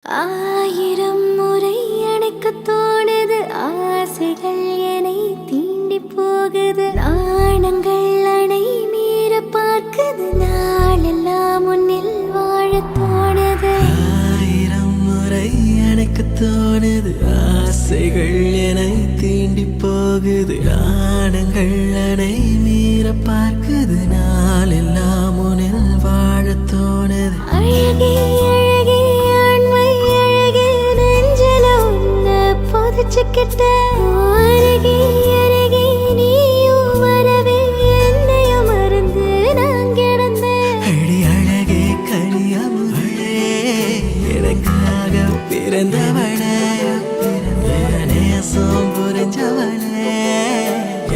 ஆயிரம் முறை எனக்கு தோணுது, ஆசைகள் என்னை தீண்டி போகுது, நாணங்கள் அணை மீற பார்க்குது, நாளெல்லாம் முன்னில் வாழ தோணுது. ஆயிரம் முறை எனக்கு தோணுது, ஆசைகள் என்னை தீண்டி போகுது, நாணங்கள் அணை மீற பார்க்குது, நாளெல்லாம் முன்னில் வாழ தோணுது. அழகே அழகே ஆண்மை அழகே, நெஞ்சில உன்னை புதைச்சுக்கிட்ட அருகே அருகே நீயும் வரவே என்னையும் மறந்து நான் கிடந்தேன். அடி அழகே கனியமுளே, எனக்காக பிறந்தவளே, நேசம் புரிஞ்சவளே,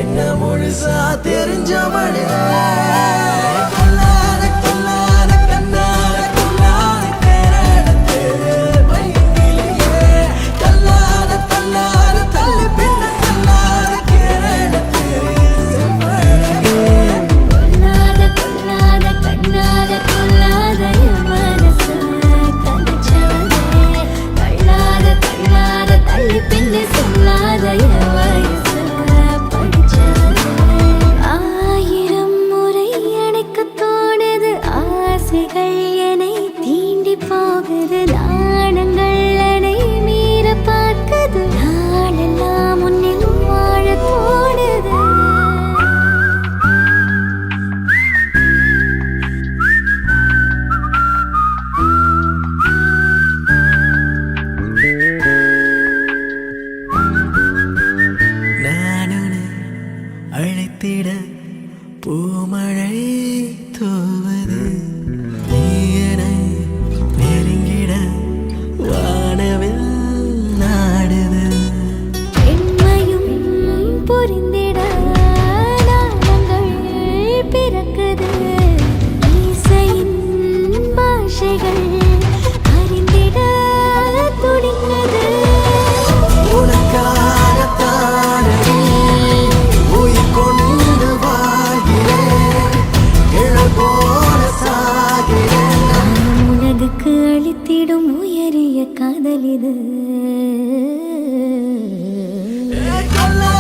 என்ன முழுசா தெரிஞ்சவளே. ஆயிரம் முறை எனக்கு தோணுது, ஆசைகள் என்னை தீண்டி போகுது, நாணங்கள் அணை மீற பார்க்குது, நாளெல்லாம் முன்னில் வாழ தோணுது. நானுனை அழைத்திட பூமழை தூவது, நீயனை நெருங்கிட வானவில் நாடுது. பெண்மையும் புரிந்திட நாணங்கள் பிறக்குது, இசையின் பாஷைகள் அறிந்திட துடிக்குது. உனக்காகத்தானே உயிர் கொண்டு வாழ்கிறேன், கிழல் போல சாகிறேன். உலகுக்கு அளித்திடும் உயரிய காதலிது. கல்லா